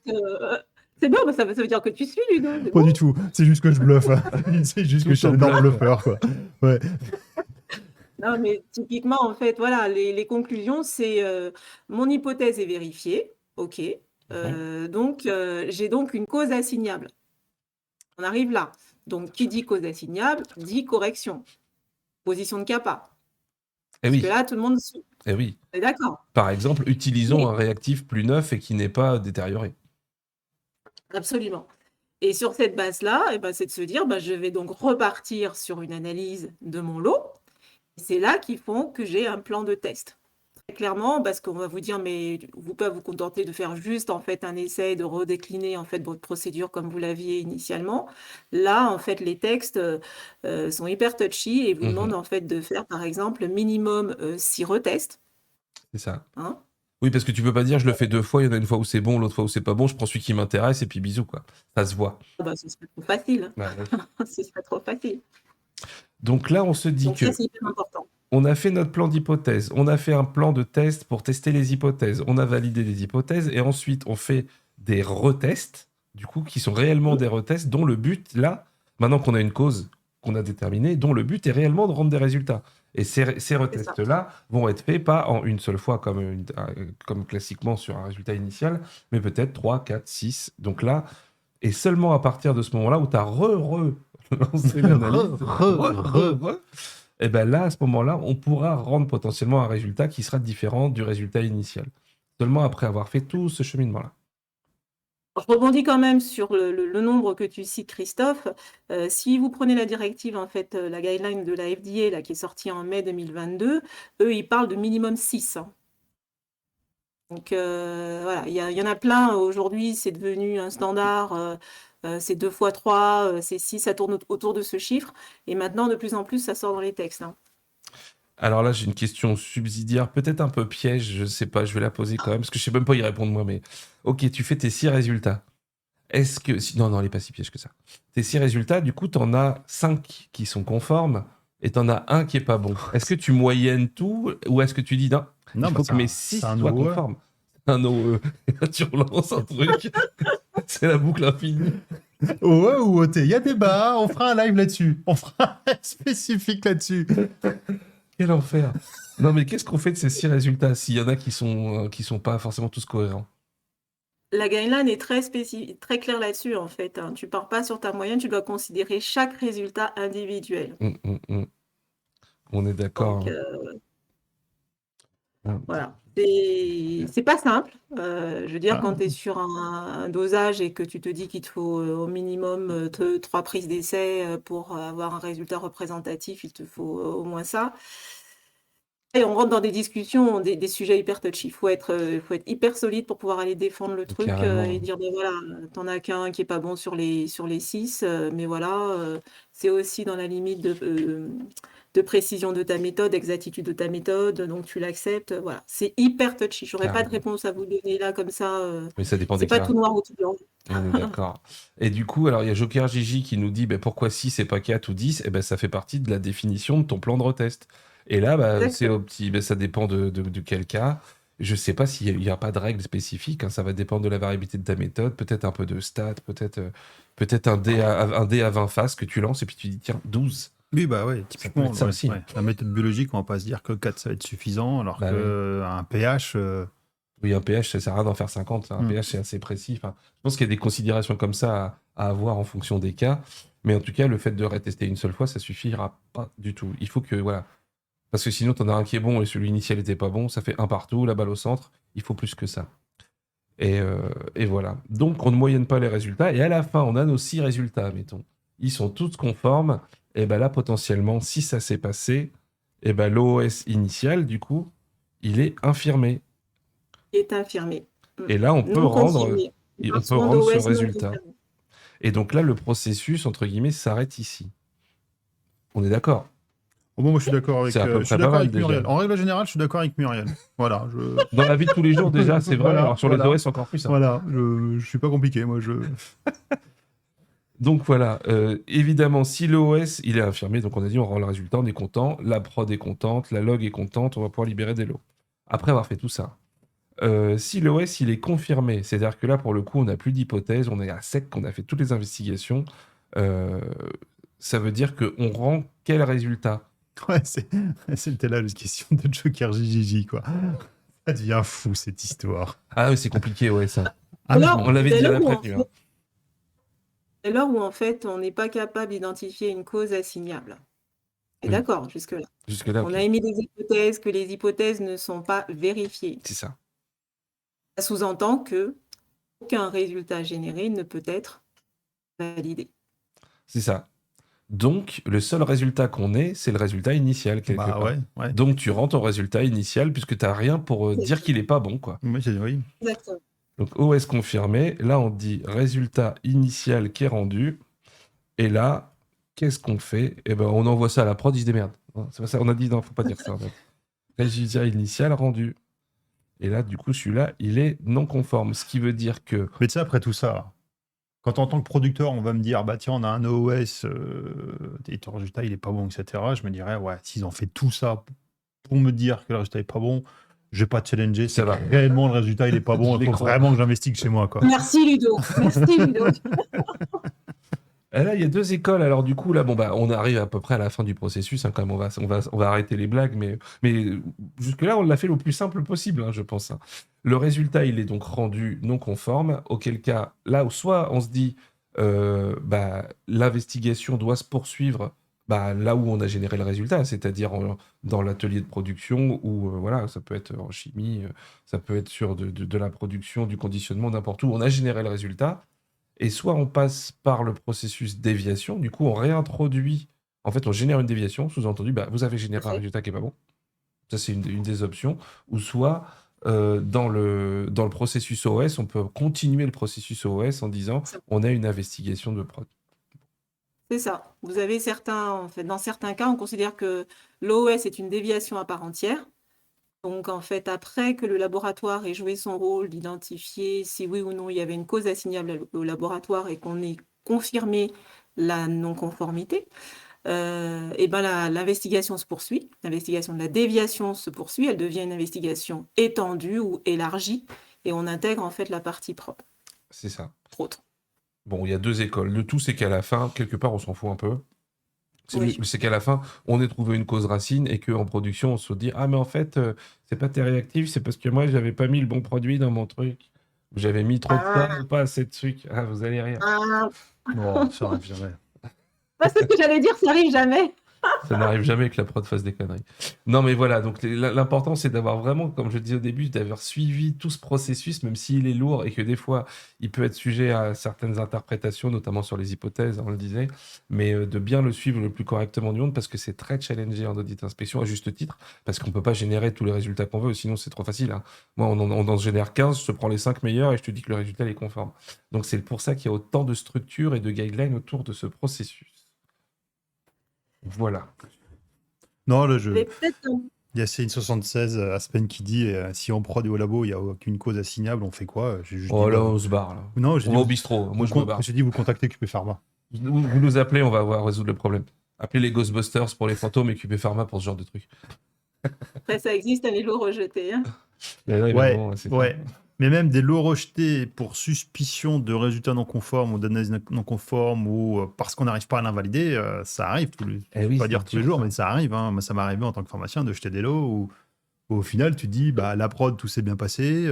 c'est bon, bah, ça veut dire que tu suis, Ludo, c'est Pas bon. du tout, c'est juste que je bluffe, hein. C'est juste que je suis un énorme Bluff. bluffeur, quoi. Ouais. Non, mais typiquement, en fait, voilà, les conclusions, c'est mon hypothèse est vérifiée, ok. Donc, j'ai donc une cause assignable. On arrive là. Donc, qui dit cause assignable, dit correction. Position de CAPA. Eh Parce oui, que là, tout le monde suit. eh oui. On est d'accord. Par exemple, utilisons Mais, un réactif plus neuf et qui n'est pas détérioré. absolument. Et sur cette base-là, eh ben, c'est de se dire, ben, je vais donc repartir sur une analyse de mon lot. C'est là qu'ils font que j'ai un plan de test. Très clairement, parce qu'on va vous dire, mais vous pouvez vous contenter de faire juste en fait un essai de redécliner en fait votre procédure comme vous l'aviez initialement. Là, en fait, les textes sont hyper touchy et vous demandent en fait de faire par exemple minimum 6 retests. C'est ça. Hein. Oui, parce que tu peux pas dire je le fais 2 fois, il y en a une fois où c'est bon, l'autre fois où c'est pas bon, je prends celui qui m'intéresse et puis bisous, quoi. Ça se voit. Ah bah, ce serait trop facile. Bah, ouais. Ce serait trop facile. Donc là, on se dit Donc que ça, c'est hyper important. on a fait notre plan d'hypothèse, on a fait un plan de test pour tester les hypothèses, on a validé des hypothèses et ensuite on fait des retests, du coup, qui sont réellement des retests dont le but, là, maintenant qu'on a une cause qu'on a déterminée, dont le but est réellement de rendre des résultats. Et ces retests-là vont être faits pas en une seule fois comme classiquement sur un résultat initial, mais peut-être 3, 4, 6. Donc là, et seulement à partir de ce moment-là où tu as lancé l'analyse, et bien là, à ce moment-là, on pourra rendre potentiellement un résultat qui sera différent du résultat initial. Seulement après avoir fait tout ce cheminement-là. Je rebondis quand même sur le nombre que tu cites, Christophe. Si vous prenez la directive, en fait, la guideline de la FDA là, qui est sortie en mai 2022, eux, ils parlent de minimum 6. Hein. Donc voilà, il y en a plein aujourd'hui, c'est devenu un standard, c'est 2 fois 3, c'est 6, ça tourne autour de ce chiffre. Et maintenant, de plus en plus, ça sort dans les textes. Hein. Alors là, j'ai une question subsidiaire, peut-être un peu piège, je sais pas, je vais la poser quand même, parce que je sais même pas y répondre moi, mais ok, tu fais tes 6 résultats. Est-ce que... Non, elle est pas si piège que ça. Tes 6 résultats, du coup, t'en as 5 qui sont conformes, et t'en as un qui est pas bon. Est-ce que tu moyennes tout, ou est-ce que tu dis, non, Non, il bah, faut c'est que mes un- 6 c'est un soient OE. conformes. Un OE. Et là, tu relances un truc. C'est la boucle infinie. OE ou OT? Il y a débat, on fera un live là-dessus. On fera un spécifique là-dessus. Quel enfer. Non, mais qu'est-ce qu'on fait de ces 6 résultats s'il y en a qui sont pas forcément tous cohérents? La guideline est très claire là-dessus, en fait. Hein. Tu pars pas sur ta moyenne, tu dois considérer chaque résultat individuel. On est d'accord. Donc, Hein. voilà. C'est pas simple. Je veux dire, Ah. quand tu es sur un dosage et que tu te dis qu'il te faut au minimum 3 prises d'essai pour avoir un résultat représentatif, il te faut au moins ça. Et on rentre dans des discussions, des sujets hyper touchy. Faut être hyper solide pour pouvoir aller défendre le truc Carrément. et dire, ben voilà, t'en as qu'un qui est pas bon sur les 6, mais voilà, c'est aussi dans la limite de précision de ta méthode, d'exactitude de ta méthode, donc tu l'acceptes. Voilà, c'est hyper touchy. J'aurais pas de Carrément. réponse à vous donner là comme ça. Mais ça dépend C'est des pas cas. tout noir ou tout blanc. On est d'accord. Et du coup, alors il y a Joker Gigi qui nous dit pourquoi 6 et pas 4 ou 10. Ça fait partie de la définition de ton plan de retest. Et là, c'est Exactement. ça dépend de quel cas. Je sais pas s'il n'y a pas de règle spécifique, hein. Ça va dépendre de la variabilité de ta méthode, peut-être un peu de stats, peut-être un dé à 20 faces que tu lances et puis tu dis tiens, 12. Oui, bah ouais, Ça peut typiquement, être ça ouais, aussi. ouais. La méthode biologique, on va pas se dire que 4 ça va être suffisant, alors Bah qu'un pH, Oui, un pH, ça sert à rien d'en faire 50. Un pH, c'est assez précis. Enfin, je pense qu'il y a des considérations comme ça à avoir en fonction des cas. Mais en tout cas, le fait de retester une seule fois, ça suffira pas du tout. Il faut que, voilà. Parce que sinon, t'en as un qui est bon et celui initial était pas bon. Ça fait un partout, la balle au centre. Il faut plus que ça. Et voilà. Donc, on ne moyenne pas les résultats. Et à la fin, on a nos 6 résultats, mettons. Ils sont tous conformes. Et ben là, potentiellement, si ça s'est passé, et ben l'OS initial, du coup, il est infirmé. Il est infirmé. Et là, on peut Non rendre, confirmé. on peut Lancement rendre ce d'OS non résultat. confirmé. Et donc là, le processus, entre guillemets, s'arrête ici. On est d'accord? oh, bon, moi je suis d'accord avec, C'est à peu je suis près pas d'accord mal avec déjà. Muriel. En règle générale, je suis d'accord avec Muriel. Voilà, Dans la vie de tous les jours, déjà, c'est vrai. Voilà, Alors sur voilà. les OS, encore plus. Hein. Voilà, je suis pas compliqué, moi je. Donc voilà, évidemment, si l'OS il est infirmé, donc on a dit on rend le résultat, on est content, la prod est contente, la log est contente, on va pouvoir libérer des lots. Après avoir fait tout ça, si l'OS il est confirmé, c'est-à-dire que là pour le coup on n'a plus d'hypothèse, on est à sec, qu'on a fait toutes les investigations, ça veut dire qu'on rend quel résultat? Ouais, c'était là la question de Joker JJJ, quoi. Ça devient fou cette histoire. Ah oui, c'est compliqué, ouais, ça. Ah, mais Alors, On l'avait dès dit à lors la où, en prévenue. fait, Hein. dès lors où, en fait, on n'est pas capable d'identifier une cause assignable. Et Oui. d'accord, jusque-là. Jusque-là, On ok. a émis des hypothèses, que les hypothèses ne sont pas vérifiées. C'est ça. Ça sous-entend que aucun résultat généré ne peut être validé. C'est ça. Donc, le seul résultat qu'on ait, c'est le résultat initial, quelque bah part. ouais, ouais. Donc, tu rends ton résultat initial, puisque tu n'as rien pour dire qu'il n'est pas bon, quoi. Oui, oui. Exactement. Donc, OS confirmé. Là, on dit résultat initial qui est rendu. Et là, qu'est-ce qu'on fait? Eh ben, on envoie ça à la prod, ils se démerdent. Hein, c'est pas ça. On a dit, non, faut pas dire ça, en fait. Résultat initial rendu. Et là, du coup, celui-là, il est non conforme. Ce qui veut dire que... Mais tu sais, après tout ça, quand en tant que producteur, on va me dire, bah tiens, on a un OS, et ton résultat, il est pas bon, etc. Je me dirais, ouais, s'ils ont fait tout ça pour me dire que le résultat est pas bon, je vais pas challenger, Ça c'est va. réellement le résultat, il est pas bon, Je il les faut crois. vraiment que j'investigue chez moi, quoi. Merci Ludo. Merci Ludo. Et là, il y a 2 écoles. Alors, du coup, là, bon, on arrive à peu près à la fin du processus. Hein, quand même, on va arrêter les blagues. Mais jusque-là, on l'a fait le plus simple possible, hein, je pense. Hein. Le résultat, il est donc rendu non conforme. Auquel cas, là, où soit on se dit, l'investigation doit se poursuivre là où on a généré le résultat, c'est-à-dire dans l'atelier de production, ou voilà, ça peut être en chimie, ça peut être sur de la production, du conditionnement, n'importe où. On a généré le résultat. Et soit on passe par le processus déviation, du coup on réintroduit, en fait on génère une déviation, sous-entendu, vous avez généré un résultat qui n'est pas bon, ça c'est une des options, ou soit dans le processus OS, on peut continuer le processus OS en disant on a une investigation de prod. C'est ça. Vous avez en fait, dans certains cas, on considère que l'OS est une déviation à part entière. Donc, en fait, après que le laboratoire ait joué son rôle d'identifier si oui ou non il y avait une cause assignable au laboratoire et qu'on ait confirmé la non-conformité, l'investigation se poursuit. L'investigation de la déviation se poursuit. Elle devient une investigation étendue ou élargie et on intègre en fait la partie propre. C'est ça. Entre autres. Bon, il y a 2 écoles. Le tout, c'est qu'à la fin, quelque part, on s'en fout un peu. Oui. C'est qu'à la fin, on ait trouvé une cause racine et qu'en production, on se dit ah mais en fait, c'est pas tes réactifs, c'est parce que moi, j'avais pas mis le bon produit dans mon truc. J'avais mis trop de ça ou pas assez de trucs. Ah, vous allez rire. Non, ça arrive jamais. C'est ce que j'allais dire, ça arrive jamais. Ça n'arrive jamais que la prod fasse des conneries. Non, mais voilà, donc l'important, c'est d'avoir vraiment, comme je le disais au début, d'avoir suivi tout ce processus, même s'il est lourd et que des fois, il peut être sujet à certaines interprétations, notamment sur les hypothèses, on le disait, mais de bien le suivre le plus correctement du monde, parce que c'est très challengé en audit inspection, à juste titre, parce qu'on ne peut pas générer tous les résultats qu'on veut, sinon c'est trop facile. Hein. Moi, on en génère 15, je te prends les 5 meilleurs et je te dis que le résultat est conforme. Donc c'est pour ça qu'il y a autant de structures et de guidelines autour de ce processus. Voilà. Non, là, Mais peut-être il y a CN76 Aspen qui dit si on prod au labo, il n'y a aucune cause assignable, on fait quoi? J'ai juste dit, Oh là, bah, on se barre, là. non, j'ai On dit, va au bistrot. Moi, je me barre. j'ai dit, vous contactez QP Pharma. Vous nous appelez, on va voir résoudre le problème. Appelez les Ghostbusters pour les fantômes et QP Pharma pour ce genre de truc. après ça existe, les lots rejetés. Hein. Mais là, Ouais, évidemment, c'est ouais. pas- Mais même des lots rejetés pour suspicion de résultats non conformes ou d'analyse non conforme ou parce qu'on n'arrive pas à l'invalider, ça arrive. Eh Je oui, peux pas c'est dire tous les dur, jours, ça. mais ça arrive. Hein. Moi, ça m'est arrivé en tant que pharmacien de jeter des lots où au final, tu dis, bah, la prod, tout s'est bien passé, tu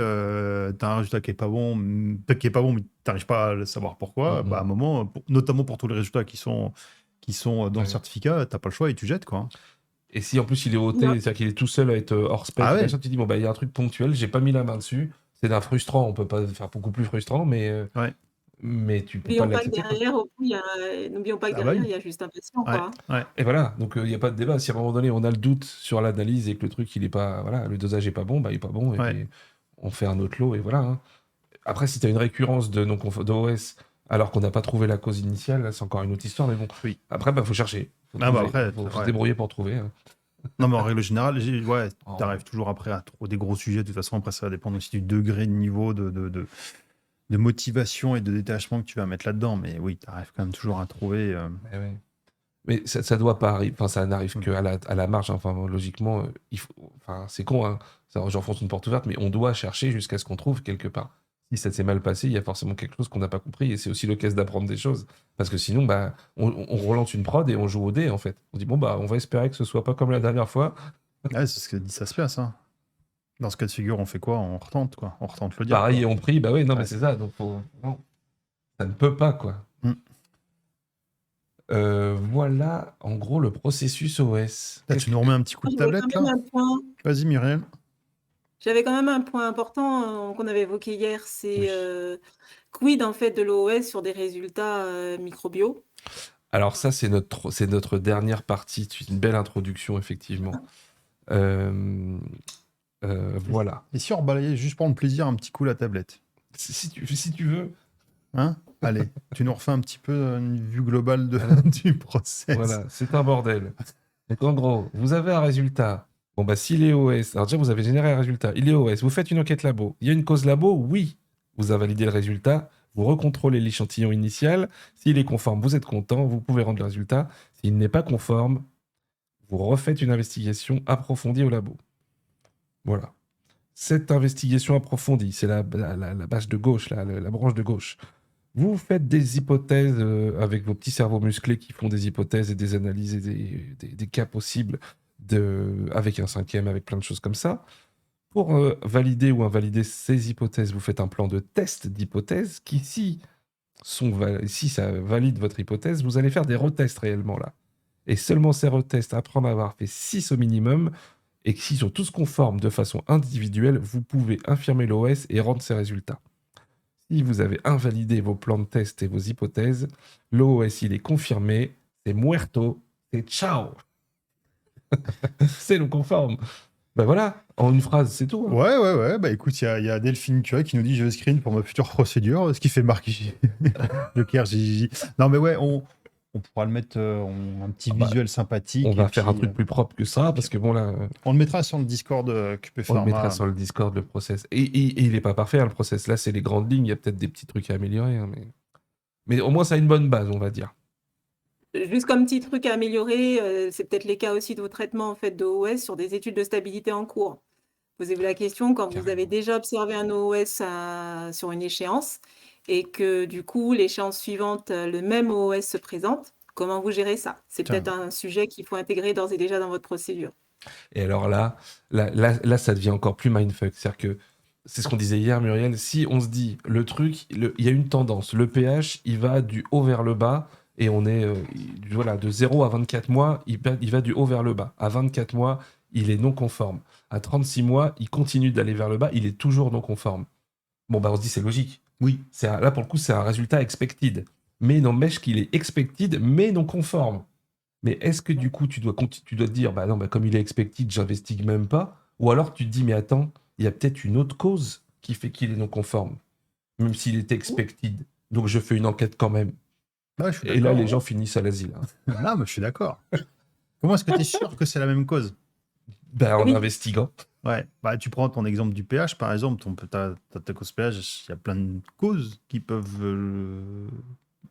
as un résultat qui est pas bon, peut-être qui est pas bon, mais tu n'arrives pas à le savoir pourquoi. Bah, à un moment, notamment pour tous les résultats qui sont dans le Ouais. certificat, tu n'as pas le choix et tu jettes, quoi. Et si en plus il est ôté, Non. c'est-à-dire qu'il est tout seul à être hors spec, Ah ouais. machin, tu dis, bon, bah, il y a un truc ponctuel, j'ai pas mis la main dessus. C'est d'un frustrant, on peut pas faire beaucoup plus frustrant, Ouais. mais tu peux pas N'oublions pas que l'accepter, quoi. derrière, au bout, n'oublions pas que Ah bah derrière, oui. il y a juste un patient, Ouais. quoi. Ouais. Et voilà, donc il n'y a pas de débat. Si à un moment donné on a le doute sur l'analyse et que le truc il est pas, voilà, le dosage est pas bon, bah il est pas bon et Ouais. puis on fait un autre lot et voilà. Hein. Après, si tu as une récurrence de d'OS alors qu'on n'a pas trouvé la cause initiale, là, c'est encore une autre histoire, mais bon. Oui. Après, bah faut chercher, faut Ah bah trouver, après, faut se ouais. débrouiller pour trouver. Hein. Non, mais en règle générale, ouais, Oh. tu arrives toujours après à trop des gros sujets. De toute façon, après, ça va dépendre aussi du degré de niveau de motivation et de détachement que tu vas mettre là-dedans. Mais oui, tu arrives quand même toujours à trouver. Mais, ouais. Mais ça doit pas arriver, enfin ça n'arrive qu'à à la marge. Hein. Enfin logiquement, il faut, enfin c'est con, hein. J'enfonce une porte ouverte, mais on doit chercher jusqu'à ce qu'on trouve quelque part. Si ça s'est mal passé, il y a forcément quelque chose qu'on n'a pas compris et c'est aussi l'occasion d'apprendre des choses. Parce que sinon, bah, on relance une prod et on joue au dé en fait. On dit bon bah on va espérer que ce soit pas comme la dernière fois. Ouais, c'est ce que dit ça se passe. Hein. Dans ce cas de figure, on fait quoi? On retente, quoi. On retente le diable. Pareil et Quoi. on prie, bah oui, non mais Ouais. c'est ça. Donc non, ça ne peut pas quoi. Mm. Voilà en gros le processus OS. Là, tu nous remets un petit coup de J'avais quand tablette, même là? un point. Vas-y, Muriel. J'avais quand même un point important qu'on avait évoqué hier, c'est Oui. quid en fait de l'OS sur des résultats microbiaux. Alors ça, c'est notre dernière partie. C'est une belle introduction, effectivement. Voilà. Et si on rebalayait juste pour le plaisir un petit coup la tablette? Si tu veux, Hein? Allez, tu nous refais un petit peu une vue globale du process. voilà, c'est un bordel. Donc en gros, vous avez un résultat. Bon bah s'il est OS, alors déjà vous avez généré un résultat, il est OS, vous faites une enquête labo. Il y a une cause labo, oui. Vous invalidez le résultat, vous recontrôlez l'échantillon initial. S'il est conforme, vous êtes content, vous pouvez rendre le résultat. S'il n'est pas conforme, vous refaites une investigation approfondie au labo. Voilà. Cette investigation approfondie, c'est la bâche de gauche, la branche de gauche. Vous faites des hypothèses avec vos petits cerveaux musclés qui font des hypothèses et des analyses et des cas possibles avec un cinquième, avec plein de choses comme ça. Pour valider ou invalider ces hypothèses, vous faites un plan de test d'hypothèses qui, si ça valide votre hypothèse, vous allez faire des retests réellement là. Et seulement ces retests, après en avoir fait 6 au minimum, et que s'ils sont tous conformes de façon individuelle, vous pouvez infirmer l'OS et rendre ses résultats. Si vous avez invalidé vos plans de test et vos hypothèses, l'OS il est confirmé, c'est muerto, c'est ciao. C'est non conforme. Ben voilà, en une phrase, c'est tout. Hein. Ouais. Bah écoute, il y a Delphine qui nous dit je screen pour ma future procédure, ce qui fait marquer le KRJJ. Non mais ouais, on pourra le mettre un petit visuel sympathique. On va et faire puis, un truc plus propre que ça, parce que bon là... on le mettra sur le Discord QP On Pharma. le mettra sur le Discord, le process. Et il n'est pas parfait, hein, le process. Là, c'est les grandes lignes. Il y a peut-être des petits trucs à améliorer. Hein, mais au moins, ça a une bonne base, on va dire. Juste comme petit truc à améliorer, c'est peut-être les cas aussi de vos traitements en fait, d'OS sur des études de stabilité en cours. Posez-vous la question quand vous avez déjà observé un OS sur une échéance et que du coup, l'échéance suivante, le même OS se présente, comment vous gérez ça? C'est Tiens. peut-être un sujet qu'il faut intégrer d'ores et déjà dans votre procédure. Et alors là, ça devient encore plus mindfuck. C'est-à-dire que c'est ce qu'on disait hier, Muriel. Si on se dit, le truc, il y a une tendance. Le pH, il va du haut vers le bas. Et on est voilà, de 0 à 24 mois, il va du haut vers le bas. À 24 mois, il est non conforme. À 36 mois, il continue d'aller vers le bas, il est toujours non conforme. Bon, bah on se dit, c'est logique. Oui. Là, pour le coup, c'est un résultat expected. Mais n'empêche qu'il est expected, mais non conforme. Mais est-ce que du coup, tu dois te dire, bah non, bah comme il est expected, j'investigue même pas? Ou alors tu te dis, mais attends, il y a peut-être une autre cause qui fait qu'il est non conforme, même s'il était expected. Donc je fais une enquête quand même. Ouais, je suis Et là, d'accord. les gens finissent à l'asile. Hein. Non, mais je suis d'accord. Comment est-ce que tu es sûr que c'est la même cause? Ben, en Oui. investiguant. Ouais, bah, tu prends ton exemple du pH, par exemple, ta cause pH, il y a plein de causes qui peuvent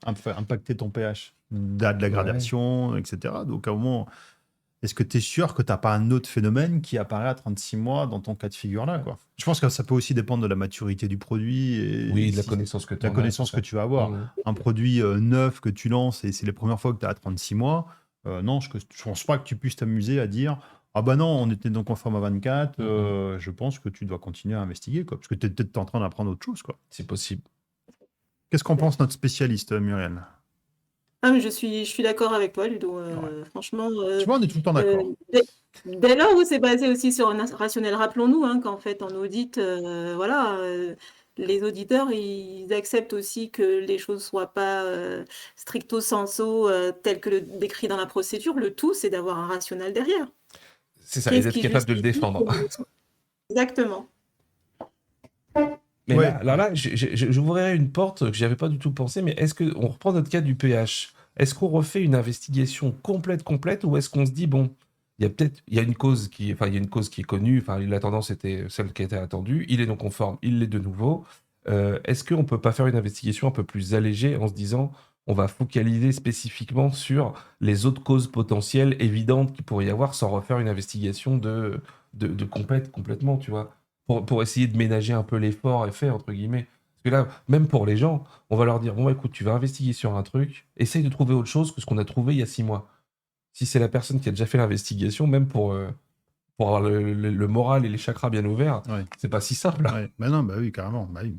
impacter ton pH, de la Ouais. gradation, etc. Donc, à un moment, est-ce que tu es sûr que tu n'as pas un autre phénomène qui apparaît à 36 mois dans ton cas de figure-là, quoi? Je pense que ça peut aussi dépendre de la maturité du produit et Oui, de la connaissance que tu la en as et tout connaissance que ça. tu vas avoir. Mhm. Un produit neuf que tu lances et c'est les premières fois que tu as à 36 mois, non, je pense pas que tu puisses t'amuser à dire ah bah non, on était donc conforme à 24, Mhm. je pense que tu dois continuer à investiguer, quoi, parce que tu es peut-être en train d'apprendre autre chose, quoi. C'est possible. Qu'est-ce qu'en pense notre spécialiste, Muriel? Ah, mais je suis d'accord avec toi, Ludo. Ouais. Franchement, Tu vois, on est tout le temps euh, d'accord. dès, dès lors où c'est basé aussi sur un rationnel, rappelons-nous qu'en fait, en audit, voilà, les auditeurs, ils acceptent aussi que les choses soient pas stricto sensu telles que le décrit dans la procédure. Le tout, c'est d'avoir un rationnel derrière. C'est ça, et Qu'est-ce d'être qui capable de le justifie défendre. Exactement. Mais là, Ouais, alors là, j'ouvrirais une porte que j'avais pas du tout pensé, mais est-ce que on reprend notre cas du pH? Est-ce qu'on refait une investigation complète, ou est-ce qu'on se dit bon, il y a une cause qui, enfin, il y a une cause qui est connue, enfin, la tendance était celle qui était attendue, il est non conforme, il l'est de nouveau. Est-ce qu'on peut pas faire une investigation un peu plus allégée en se disant on va focaliser spécifiquement sur les autres causes potentielles évidentes qu'il pourrait y avoir sans refaire une investigation de complètement, tu vois? Pour essayer de ménager un peu l'effort et fait, entre guillemets. Parce que là, même pour les gens, on va leur dire, bon, écoute, tu vas investiguer sur un truc, essaye de trouver autre chose que ce qu'on a trouvé il y a 6 mois. Si c'est la personne qui a déjà fait l'investigation, même pour avoir le moral et les chakras bien ouverts, ouais, c'est pas si simple. ouais. Bah non, bah oui, carrément. Bah oui.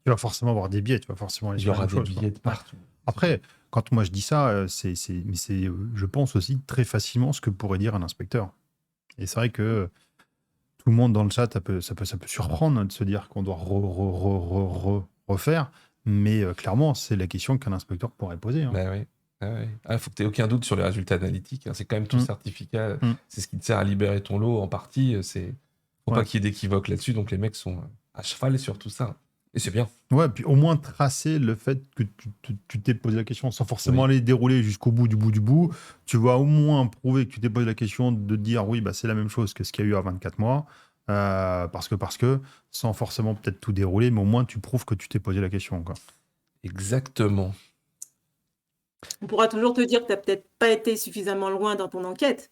Tu vas forcément avoir des biais, tu vas forcément aller Il y sur la aura même des chose, quoi. billets de Ouais. partout. Après, quand moi je dis ça, mais c'est, je pense aussi très facilement ce que pourrait dire un inspecteur. Et c'est vrai que tout le monde dans le chat, ça peut surprendre de se dire qu'on doit refaire, mais clairement, c'est la question qu'un inspecteur pourrait poser, hein. Bah oui. Ah ouais. Ah, faut que tu aies aucun doute sur les résultats analytiques, hein. C'est quand même ton Mm, certificat. mm. C'est ce qui te sert à libérer ton lot en partie. Faut pas Ouais. qu'il y ait d'équivoque là-dessus. Donc les mecs sont à cheval sur tout ça. Et c'est bien. Ouais, puis au moins tracer le fait que tu t'es posé la question sans forcément Oui. aller dérouler jusqu'au bout du bout du bout. Tu vas au moins prouver que tu t'es posé la question de dire oui, bah, c'est la même chose que ce qu'il y a eu à 24 mois. Parce que, sans forcément peut-être tout dérouler, mais au moins tu prouves que tu t'es posé la question, quoi. Exactement. On pourra toujours te dire que tu n'as peut-être pas été suffisamment loin dans ton enquête.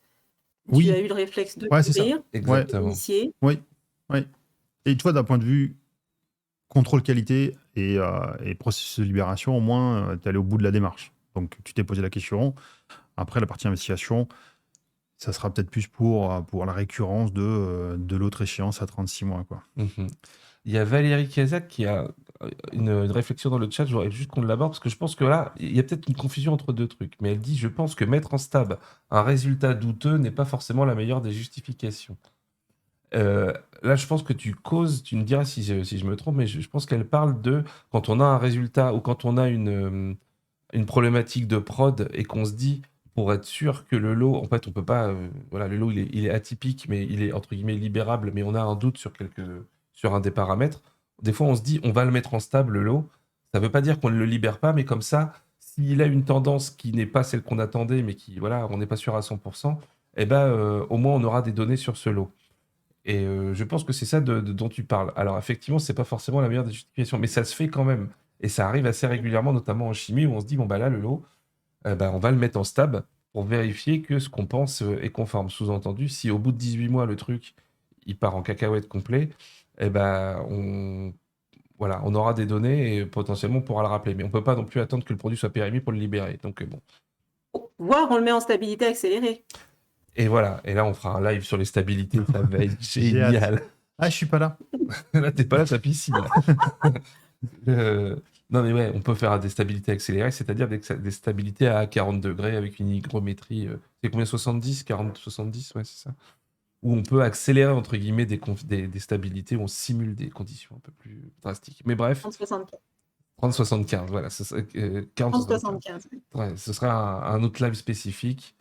Tu as Oui, eu le réflexe de ouais, c'est ça. courir, Ouais, Exactement. d'initier. oui, oui. Et tu vois, d'un point de vue contrôle qualité et processus de libération, au moins, tu es allé au bout de la démarche. Donc, tu t'es posé la question. Après, la partie investigation, ça sera peut-être plus pour la récurrence de l'autre échéance à 36 mois, quoi. Mhm. Il y a Valérie Kazak qui a une réflexion dans le chat. J'aurais juste qu'on l'aborde parce que je pense que là, il y a peut-être une confusion entre deux trucs. Mais elle dit, je pense que mettre en stab un résultat douteux n'est pas forcément la meilleure des justifications. Euh, Là, je pense que tu causes, tu me diras si je me trompe, mais je pense qu'elle parle de quand on a un résultat ou quand on a une problématique de prod et qu'on se dit, pour être sûr que le lot, en fait, on peut pas, voilà, le lot, il est atypique, mais il est entre guillemets libérable, mais on a un doute sur un des paramètres. Des fois, on se dit, on va le mettre en stable, le lot. Ça veut pas dire qu'on ne le libère pas, mais comme ça, s'il a une tendance qui n'est pas celle qu'on attendait, mais qui, voilà, on n'est pas sûr à 100%, eh ben, au moins, on aura des données sur ce lot. Et je pense que c'est ça dont tu parles. Alors effectivement, c'est pas forcément la meilleure des justifications, mais ça se fait quand même. Et ça arrive assez régulièrement, notamment en chimie, où on se dit, bon bah là, le lot, bah, on va le mettre en stab pour vérifier que ce qu'on pense est conforme. Sous-entendu, si au bout de 18 mois, le truc, il part en cacahuète complet, eh ben, voilà, on aura des données et potentiellement on pourra le rappeler. Mais on peut pas non plus attendre que le produit soit périmé pour le libérer. Donc bon. Voire on le met en stabilité accélérée. Et voilà, et là on fera un live sur les stabilités, ça va être J'ai hâte. génial. Ah, je suis pas là. Là, t'es pas là, ta piscine. Euh, non, mais ouais, on peut faire des stabilités accélérées, c'est-à-dire des stabilités à 40 degrés avec une hygrométrie. C'est combien 70 40, 70, ouais, c'est ça. Où on peut accélérer, entre guillemets, des stabilités, où on simule des conditions un peu plus drastiques. Mais bref, 30-75. 30-75, voilà, ce serait, 40-75. 30-75. Ouais, ce serait un autre live spécifique.